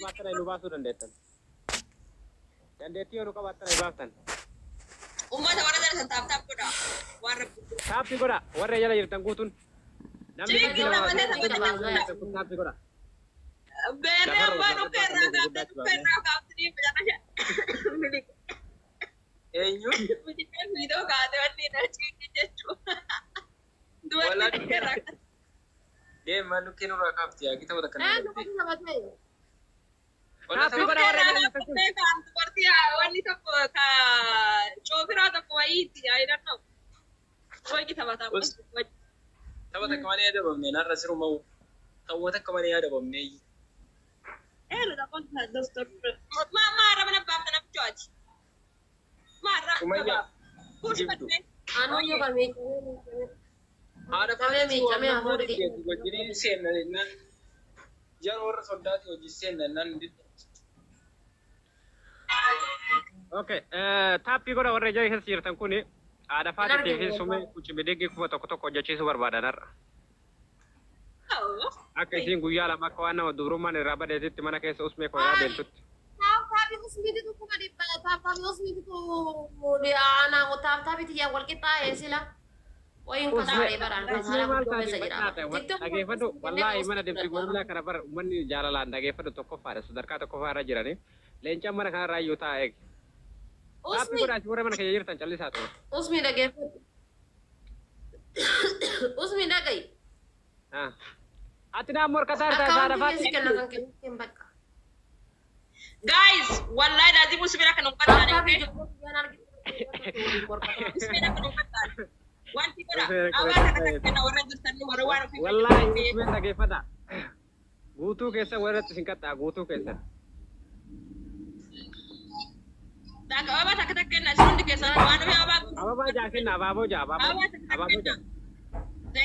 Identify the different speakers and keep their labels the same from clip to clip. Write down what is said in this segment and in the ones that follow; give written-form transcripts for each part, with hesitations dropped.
Speaker 1: qabaatan ay lubaasuu dandeettan. Dandeettii yoo qabaatan ay baaftan.
Speaker 2: Ummata warra darsan taaptaap godha. Warra
Speaker 1: Taappi godha warra jala jirtan guutuun. Namni taappi godha.
Speaker 2: Beerree abbaan uffeerraa gaafte uffeerraa gaafte fayyadamaa.
Speaker 3: Eenyu?
Speaker 2: Biqiltuu fiidoo kaatee wanni na ciisti jechuudha. Dubartii uffeerraa gaafte.
Speaker 3: Deemaa nukkee nurraa kaafti yaa gita wata kana.
Speaker 1: Taappi godha warra jala jirtan kun.
Speaker 2: Dubartii wanni tokko ka coofiraa tokko wayiitti ayidannoo. Wayii taphataa.
Speaker 3: Taphata akka malee yaadabamne narra siruma ta'uwwata akka malee yaadabamne.
Speaker 2: Lo da conta doctor. Mara mana baba na George. Mara.
Speaker 3: Sumayya.
Speaker 2: Push patne.
Speaker 4: Ano yo kami.
Speaker 3: Haadha
Speaker 4: kami hafuuri.
Speaker 3: Wajjin seenna nan jara warra soldaati wajjin seenna nan.
Speaker 1: Okay, taappi godha warra jala keessa jirtan kuni haadha faatiitii fi summee kuchimideggi kuma tokko tokko hojjechiisuu barbaadanarra. Akka isin guyyaa lama akka waan nama dubrummaan irraa badeetitti mana keessa usmee koo yaadeeltutti.
Speaker 4: Tapi usmiti tu bukan di tapi usmiti tu di anak utap tapi dia wal kita ya sila. Wayin ka sa ibaran ka sa
Speaker 1: Maal taate dhageeffadhu wallaahi mana dibdi goonaa kana bar uummanni jaalalaan dhageeffadhu tokko faadha sadarkaa tokko faarra jirani leencaan mana kanarraa iyyuu taa'e eegi. Taappi godhaasi warra mana keessa jirtan callisaa ta'u.
Speaker 4: Usmi dhageeffadhu. Usmi dhagayi.
Speaker 1: Ati naa morkataa irraa saadha faati.
Speaker 2: Guys, wallahi lazim usmira kan umpatan okay? Usmira kan umpatan. Wanti kada awal kata orang dursan ni warwan fi.
Speaker 1: Wallahi usmeen dhageeffadha. Guutuu keessa warratti sin qaxxaa guutuu keessa.
Speaker 2: Tak apa tak kenna sun di kesan wan me aba.
Speaker 1: Ababa jaa kenna abaaboo jaa abaaboo jaa.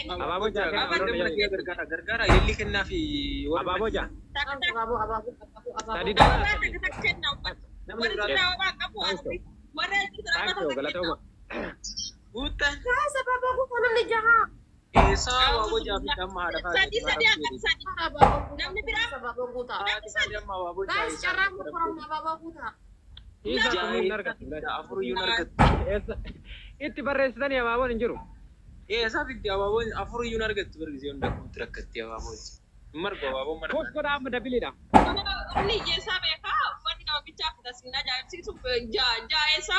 Speaker 1: Abaaboo jaa kenna
Speaker 3: gargaara yelli kennaa fi
Speaker 1: abaaboo jaa. Tadi
Speaker 2: dah.
Speaker 3: Buta.
Speaker 4: Sebab aku kalau ni jahat.
Speaker 3: Sama abaaboo jaa fi damma haadha faati.
Speaker 2: Sadi namni bira
Speaker 4: Sebab aku tak.
Speaker 3: Damma abaaboo jaa.
Speaker 4: Guys, sekarang aku orang bapak aku tak.
Speaker 3: Afuruyyuu argatu.
Speaker 1: Itti barreessitanii abaaboon hin jiru.
Speaker 3: Eessaa fiddi abaaboon afuruyyuu argattu barreessee hunda kumti rakkatti abaaboon. Margo abaaboon mana.
Speaker 1: Push godhaa amma dabiliidha.
Speaker 2: Ni jesa beka wani nama bicha kuda sinna ja situ ja esa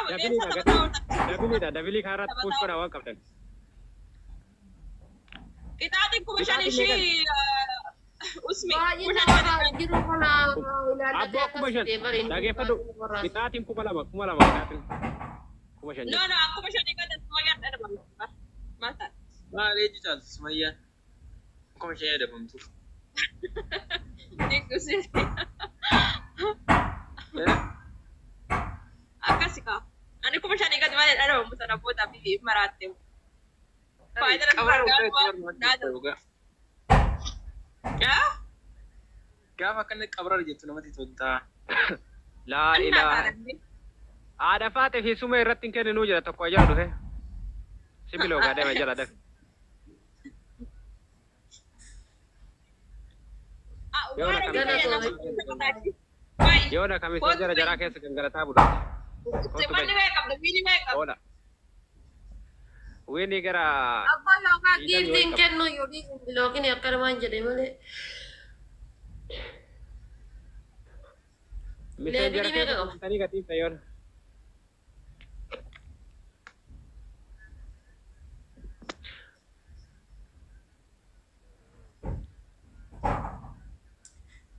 Speaker 1: Dabiliidha dabilii kanarratti push godhaa waan qabdan.
Speaker 2: Kita atin kumashani shi usmi.
Speaker 1: Abboo kuma shan dhageeffadhu bitaatiin kuma lama bitaatiin kuma shan.
Speaker 2: No kumashani kada sumayyan ada bang. Mata.
Speaker 3: Maal ejjitaal sumayyaan. Kuma shan yaadabamtu.
Speaker 2: Dikusi. Akasi ka. Ani kumashani kada mana ada bang musana bota bi marate. Faida
Speaker 3: Kabar Ya? Gaafa kana qabrar jettu namatti tolta.
Speaker 1: Laa ilaaha. Haadha faatee fi suma irratti hin kenninuu jira tokko jala dhufe. Sibiloo gaadema jala dhafe. Yoona kamisee jara jaraa keessa gangalataa bula. Ola. Wini gara.
Speaker 4: Apa yang kaki tingkat no yodi bilang ini akan manja deh mana.
Speaker 1: Misal jara keessa tani gati sayon.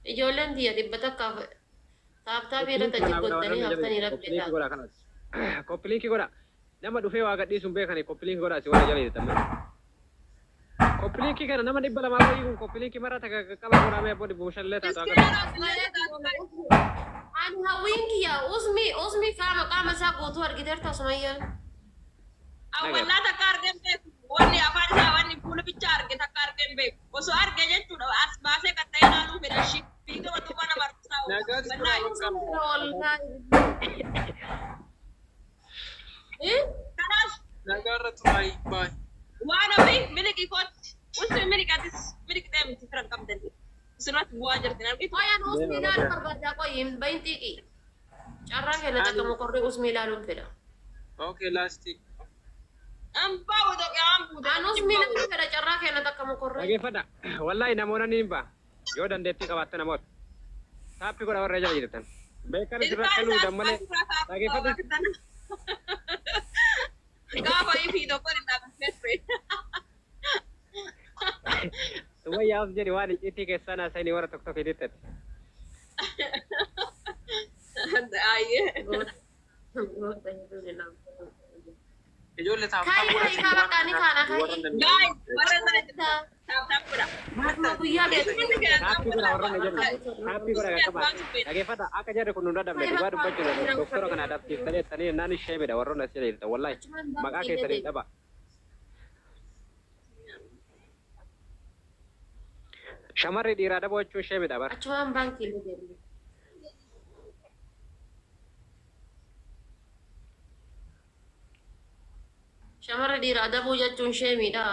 Speaker 4: Ijoolleen dia dibbata kafe. Taap irratti achi godhanii haftanii rabbita.
Speaker 1: Koppiliinki godha. Nama dhufee waa gadhiisuun beekanii koppiliinki godha si warra jala jirtan. Koppiliinki kana nama 200 wayii kun koppiliinki mara takka qaba godhamee bodi buushallee taatu akka.
Speaker 4: Ani hawwiinki yaa usmi qaama isaa guutuu argiteerta Sumayyaan.
Speaker 2: Awwaalaa takka argeen beeku. Wanni afaan isaa wanni fuula bicha arge takka argeen beeku. Osoo arge jechuudha as baasee kan ta'e ilaaluu fedha shi. Fiigama tuba nama argisaa. Kanas.
Speaker 3: Nagarra tumaay baay.
Speaker 2: Waan ofi miliki kooti. Usmi milikatis milik deemti firan qabdani. Sirratti bu'aa jirti argitu.
Speaker 4: Ayaan usmi ilaalu barbaadaa qoyi hin bahin xiiqi. Carraa keenya takka mokorree usmi ilaaluun fedha.
Speaker 3: Okay, lastik.
Speaker 2: Ambaa wada qaambu.
Speaker 4: Aan usmi ilaaluun fedha carraa keenya takka mokorree.
Speaker 1: Dhageeffadha. Wallahi namoonni ni ba'a. Yoo dandeettii qabaatte namoota. Taappii godha warra jala jirtan. Beekan isirra kaluu dammalee. Dhageeffadha.
Speaker 2: Gaafa ifii tokko hin dhaabbatee.
Speaker 1: Sumayyaa of jedhi waan icciitii keessaa naasanii warra tokko tokko hidhittatti.
Speaker 2: Ayyee.
Speaker 3: Ijoollee
Speaker 4: Kaayi kaa bakka ni kaana kaayi.
Speaker 2: Guys, warra sana taap godha.
Speaker 4: Guyyaa beeku.
Speaker 1: Taappii godha warra jala. Taappii godha qaqqaba. Dhageeffadha akka jarri kun nu dadhabne dhugaa dubbachuudha. Doktora kana adabsiiftanii jettanii naan ishee bedha warroonni as jala jirtan wallahi maqaa keessanii dhaba. Shamarri dhiiraa dhaboo jechuun ishee midha bara.
Speaker 4: Achumaan baankii illee deemne. Shamarri dhiiraa dhabuu jechuun ishee miidha.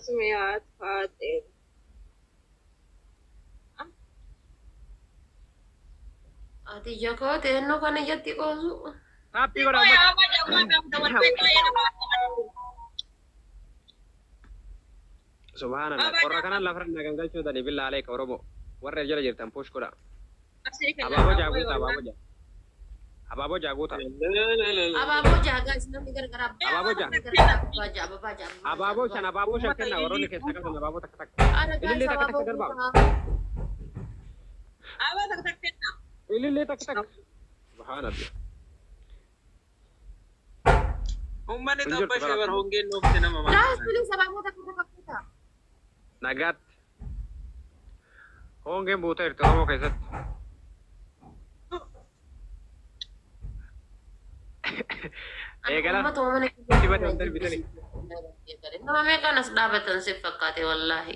Speaker 2: Sumiyaat Faatee.
Speaker 4: Ati jakoo teennoo kana ijatti qoosu.
Speaker 1: Taappii godha Subhanallah. Qorra kanan lafa irra gangalchuu dani billaa aleeka Oromoo. Warra jala jirtan push godha. Abaaboo jaaguuta abaaboo jaa. Abaaboo jaaguuta.
Speaker 4: Abaaboo jaagaa isin gargara.
Speaker 1: Abaaboo jaa. Abaaboo shan kenna warroonni keessa qaban abaaboo takka takka. Ilillee takka takka darbaa.
Speaker 2: Abaa takka takka kenna.
Speaker 1: Ilillee takka takka. Subhanallah.
Speaker 3: Uummanni tabba ishee bar hongeen noofte nama maal.
Speaker 4: Laas bilis abaaboo takka takka.
Speaker 1: Nagaatti. Hongeen buuta jirti Oromoo keessatti. Eegala. Dibata wantan bitani.
Speaker 4: Nama meeqaan as dhaabatan siif fakkaate wallaahi.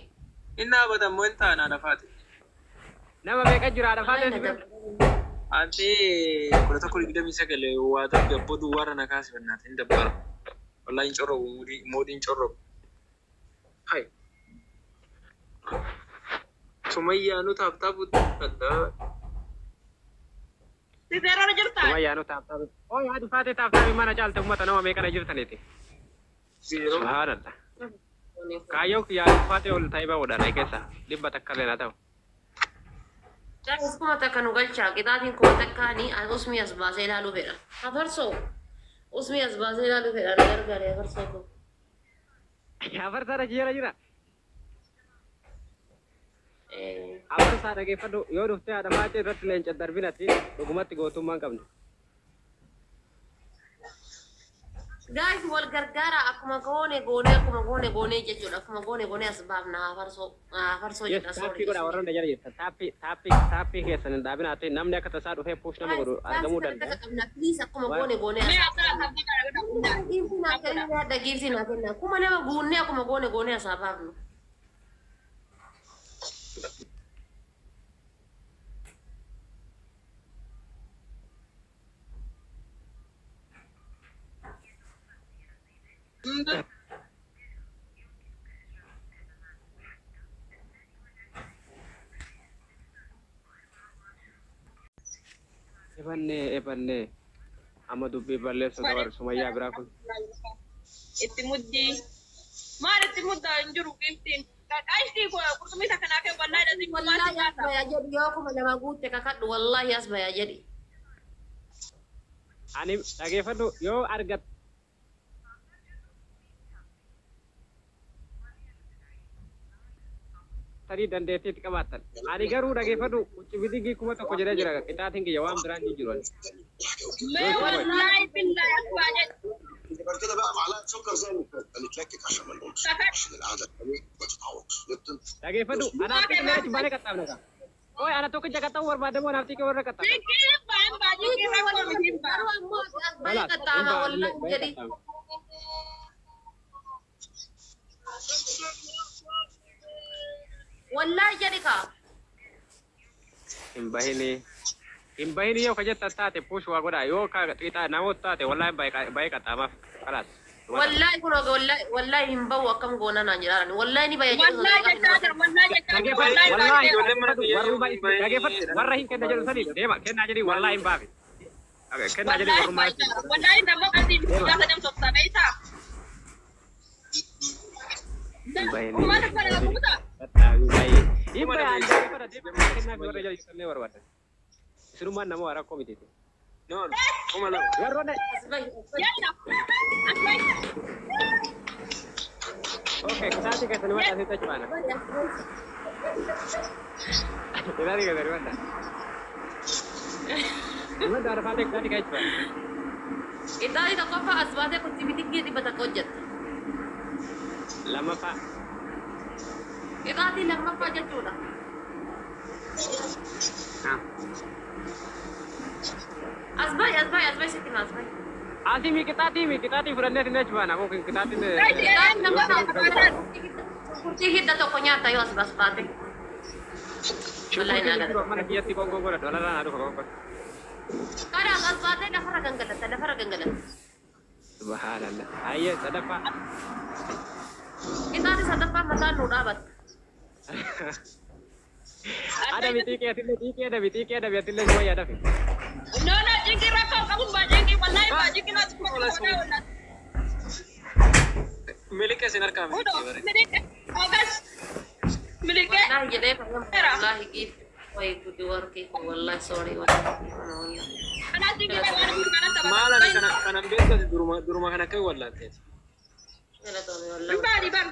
Speaker 3: Inni dhaabatan moo hin taane haadha faate.
Speaker 1: Nama meeqa jira haadha faate si bira?
Speaker 3: Ante 11:29 waata gabbo duwwaara na kaasifannaa hin dabbara. Wallahi hin corrobu moodiin corrobu. Hai. Sumayyaa nu taaptaabu adda.
Speaker 2: Siseeroo jirtaa?
Speaker 1: Sumayyaa nu taaptaabu. Oh yaadu faate taaptaabi mana caalte uummata nama meeqana jirtaniiti. Subhanallah. Kaayyoon yaadu faate ol ta'ee bahuudha na keessa dhibba takka illee na ta'u.
Speaker 4: Guys, kuma takka nu galchaa qixaatiin kuma takkaanii usmii as baasee ilaaluu fedha. Afarsoo usmii as baasee ilaaluu fedha na gargaare afarsoo kun.
Speaker 1: Afarsaa jira jira. Afarsaa dhageeffadhu yoo dhuftee haadha faate irratti leenca darbinatti dhugumatti gootummaan qabdu.
Speaker 4: Guys, wal gargaara akkuma goone jechuudha. Akkuma goone as baafna afarsoo jedha.
Speaker 1: Taappii godha warroonni jala jirtan. Taappii keessan hin dhaabinaatti namni akka tasaa dhufee puush nama godhu argamuu danda'a.
Speaker 4: Please akkuma goone as. Giiftii naa kenna. Kuma nama guunnee akkuma goone as baafnu.
Speaker 1: Ebanne amma dubbii balleessu dabar Sumayyaa biraa kun.
Speaker 2: Itti muddii. Maal itti muddaa hin jiru giiftiin. Qaayistii qurxummii takka naa kennu wallaahi dhasii
Speaker 4: Wallahi as bayaa jedhi yoo kuma nama guutte kakadhu wallahi as bayaa jedhi.
Speaker 1: Ani dhageeffadhu yoo argat tadi dandeettiitti qabaattan. Ani garuu dhageeffadhu bidigii kuma tokko jedhee jira qixaatiin kiyya waan biraan ni jiru.
Speaker 2: Mee wallaahi billahi akkuma jedhu.
Speaker 5: بعد كده بقى معلقه سكر زي اللي فات نتلكك عشان ما نقولش عشان القعده القويه ما تتعوضش ليبتون
Speaker 1: dhageeffadhu ana akka illee balee qaxxaabna ka. Oy ana tokko jagataa barbaadamoo naaftii kee warra qaxxaabna.
Speaker 2: Sikii baan baajii kee rakkoo miti baa.
Speaker 4: Garuu ammoo as baay'ee qaxxaaba wallahi jedhi. Wallahi jedhi kaa.
Speaker 1: Hin bahini. Hin bahini yoo kajat taate push waa godha yoo ka qixa namoota taate wallahi baay'ee qaxaamaaf kalaas.
Speaker 4: Wallahi kun wallahi hin bahu akkam goona naan jedhaan wallahi ni bayya
Speaker 2: Wallahi jechaadha, wallahi jechaadha, wallahi
Speaker 1: Wallahi
Speaker 2: baay'ee.
Speaker 1: warra hin kenna jedhu sanii deema kennaa jedhii wallahi hin baafe. Kennaa jedhii warrummaa.
Speaker 2: Wallahi nama qatti gaafa dem tokko beeyta. Kuma takka daga kuta.
Speaker 1: Hin bayaan fara deema kennaa warra jedhu sannee warwaata. Sirumaan nama wara komititi.
Speaker 3: No, kuma la.
Speaker 1: Warroota.
Speaker 2: Yalla. Asbai.
Speaker 1: Okay, kitaati keessanii waan asitti achumaana. Kitaati keessanii waan. Wanta arfaate kitaati keessanii.
Speaker 4: Itaali tokkoffaa as baatee kun tibitikii dhibba takka hojjetta.
Speaker 1: Lammaffaa.
Speaker 4: Itaati lammaffaa jechuudha. Asbai sitti ma asbai.
Speaker 1: Asimi kitaati fudhannee sinne achumaana. Mungkin kitaatiin.
Speaker 4: Kurtii hidda tokko nyaata yoo as baate. Wallahi naadha.
Speaker 1: Mana kiyyatti gongon godha dolaraan haa dhufa gongon.
Speaker 4: Kadang as baatee lafarra gangalata.
Speaker 1: Subhanallah. Ayyee sadaffaa.
Speaker 4: Itaali sadaffaa mataan nuu dhaabatta.
Speaker 1: Ada bitiknya ada bitiknya semua ya ada.
Speaker 2: No, jinki rakau kamu jinki wallahi ba jinki na semua wallahi.
Speaker 3: Miliknya sinar kami.
Speaker 2: Milik. Agas. Milik.
Speaker 4: Wallahi jadi wallahi gitu. Woi kudu warki wallahi sorry wallahi.
Speaker 2: Kana jinki ba wala kana sabab.
Speaker 3: Malah ni kana beda di rumah kana kai wallahi.
Speaker 4: Kala to wallahi.
Speaker 2: Bari bang.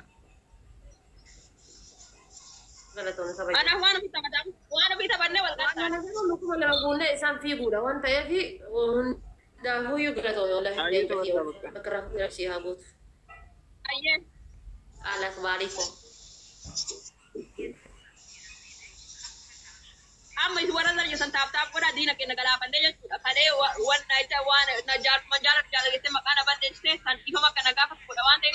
Speaker 4: Kala to sabay.
Speaker 2: Ana wana bita banne wal
Speaker 4: Ana nagano luku wala gunde isang figura wan tayo fi da huyu kala to wallahi dai tayo. Bakra ya si hagut.
Speaker 2: Ayye.
Speaker 4: Ala kbari ko.
Speaker 2: Amma suara dari yang tap pada dina kena gala pandai je kale wan naita wan na jar manjara jala gitu makana bande state kan iho makana gafa pada wan dai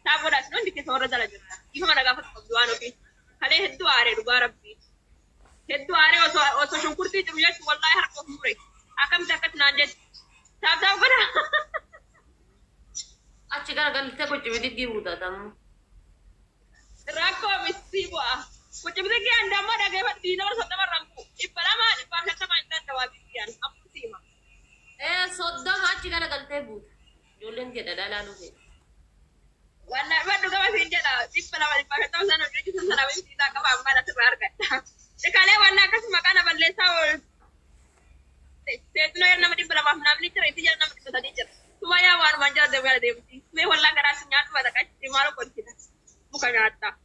Speaker 2: tap pada non dikit suara jala jutta iho makana gafa duano pi kale heddu are du garabbi heddu are oso shunkurti tu ya wallahi har ko mure akam takat nanje tap pada
Speaker 4: Achi gara galte ko jibidi gibuda tam.
Speaker 2: Rako misibo Kucing lagi anda mah dah gawat di nomor satu rampu. Ipalama ipasal sama intan tawabian. Apa sih mah?
Speaker 4: Sodda machi gara galte bud. Julen dia dala lalu ke.
Speaker 2: Warna juga masih dia dah. Ipalama ipasal tahu sana dia tu sana mesti tak kau apa dah terbar kan. Sekali warna kas makan apa lesau. Saya tu yang nama di belakang nama ni cerita yang nama kita tadi cerita. Supaya warna manja dewala dewti. Me warna keras nyatu ada kan. Di malu pun kita. Bukan nyata.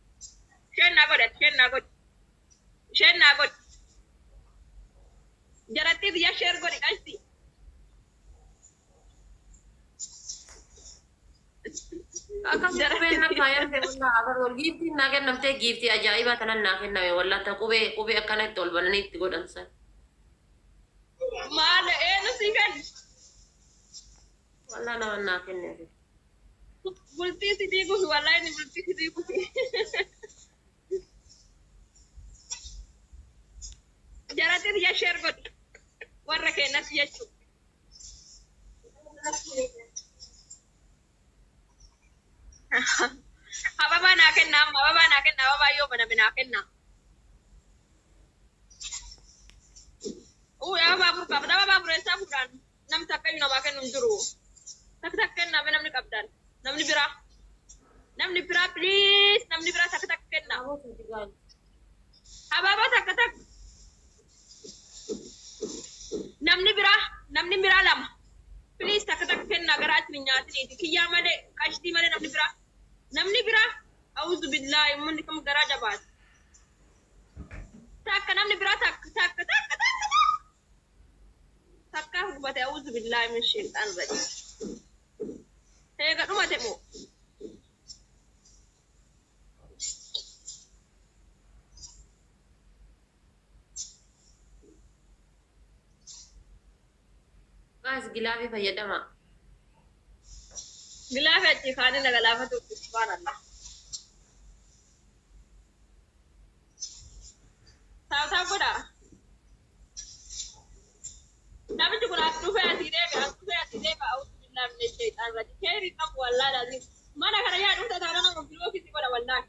Speaker 2: Shen nagot. Jarati dia share go dikasih.
Speaker 4: Akam kube na kaya te wala agar wal gifti nagen namte gifti ajaiba tanan nagen nawe wala ta kube akana tol banani tigo dansa.
Speaker 2: Mana no sikan.
Speaker 4: Wala na nagen ne.
Speaker 2: Bulti si digo wala ni bulti si digo. Jarate dia share god warra kena siya chu ababa naken na baba yo bana binaken na ya babur ka baba babur sa bukan nam takay na baken nunduru tak na namni kapdan namni bira please namni bira tak na ababa tak namni bira lama please tak kenna garat ni nyati ni kiya male kashti male namni bira auzu billahi mun kam garaja bas tak namni bira tak ka hubate auzu billahi min shaytan rajim ga duma temo Guys, gilafi fayyadama. Gilafi achi khani na galafa tu subhanallah. Tahu kuda. والله لازم ما انا كان يا دوسة انا بلوك كتي ولا والله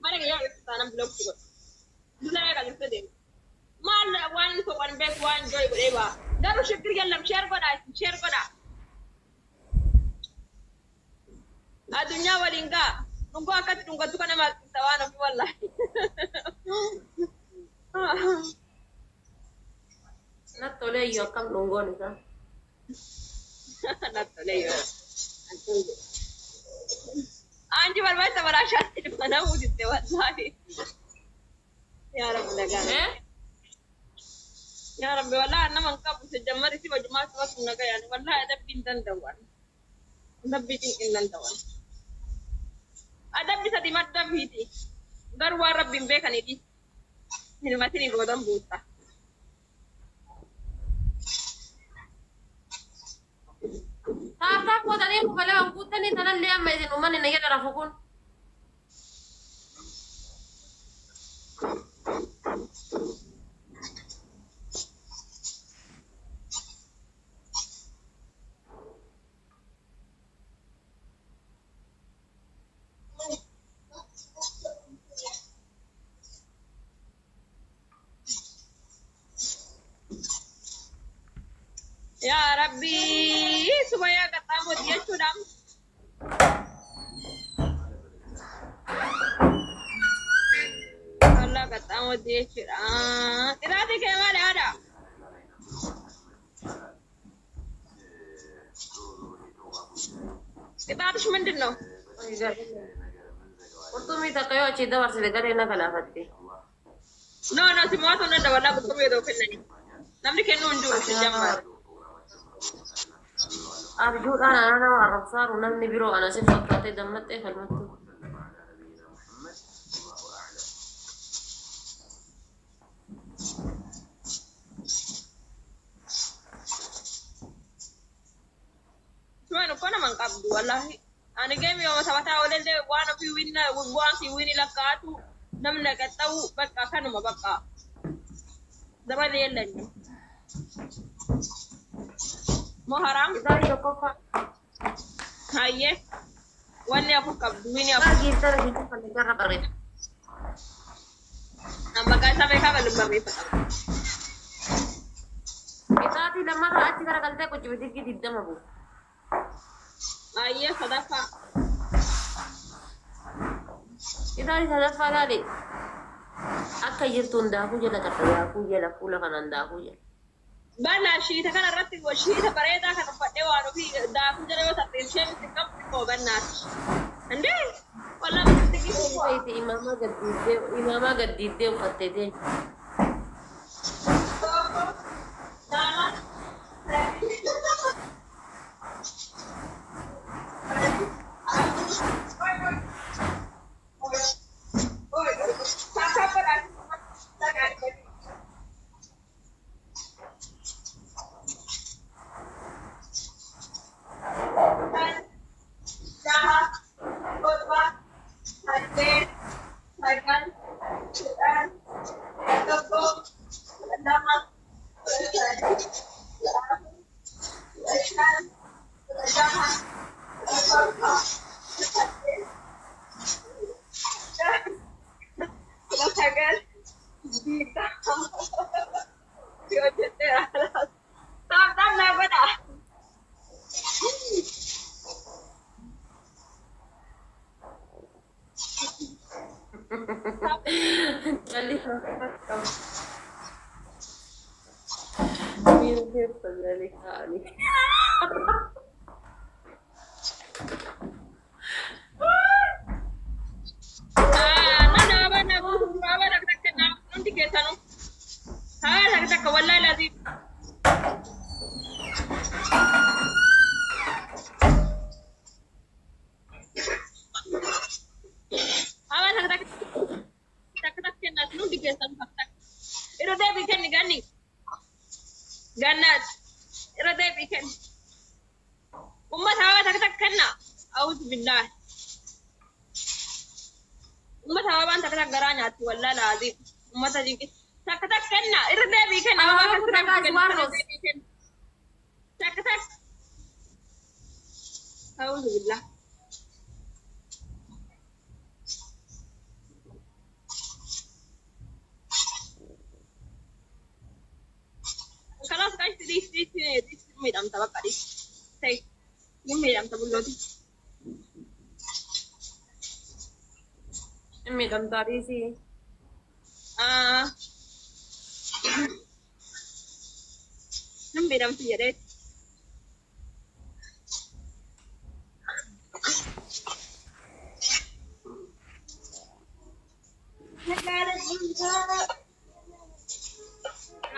Speaker 2: ما انا يا دوسة انا بلوك كتي دوسة يا كان يفدي ما وان تو وان باك وان جوي whatever دارو شكر يلا شير بنا الدنيا ولينغا نقول أكيد نقول تكون ما تسوانا في والله
Speaker 4: نتولي يو كم نقول إذا
Speaker 2: نتولي أنتي بالبيت تبغى شاطر أنا ودي والله يا رب لقى يا رب والله أنا من قبل سجمر سي وجماعة وقت نجا يعني والله أدب بنتن دوان أدب بنتن دوان أدب bisa dimadam hiti baru warab bimbe kan ini mati ni godam buta
Speaker 4: tak ko tadi ko bala ang puta ni tanan liam may sinuman ni naya darafukun
Speaker 2: ya Rabbi supaya ketemu dia sudah Allah ketemu dia sudah irati kayak mana ada kita harus mendino
Speaker 4: Untuk minta kayo cida warsi dekat ina kalafati
Speaker 2: no semua tuh nanda wala kutubi do kenani namni kenu unjur sejamar
Speaker 4: أرجو أنا أرفض ونمني برو أنا سفكرت دمت إيه فالمتو
Speaker 2: Cuma kau nama kabdu wallahi. Ane game yang sama tahu lele wana fi winna wana fi winni lakatu namna katau bakka kanu mabakka. Dapat dia lele. Mau haram?
Speaker 4: Kita itu kok
Speaker 2: Haye. Wani aku kabdu ini aku.
Speaker 4: kita pandai kare.
Speaker 2: Nampak sampai kapan lu beri
Speaker 4: Kita tidak marah aja karena kalau aku coba dikit tidak mau.
Speaker 2: Haye sadaqa.
Speaker 4: Kita di sadaqa lagi. Akka jirtunda aku jala kata aku jala pula kananda aku jala.
Speaker 2: Bana shi ta kana ratti go shi ta bare da kana fadde wa no fi da ku jare wata tension ta kam ko banna ande wala ta ki ko
Speaker 4: Itu imama gadide ufatete.
Speaker 2: Alhamdulillah. خلاص guys, this midam tabakka this. Say, yung midam tabulodi.
Speaker 4: midam tadi sih.
Speaker 2: Yung midam siya rin.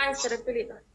Speaker 4: Guys, terpilih.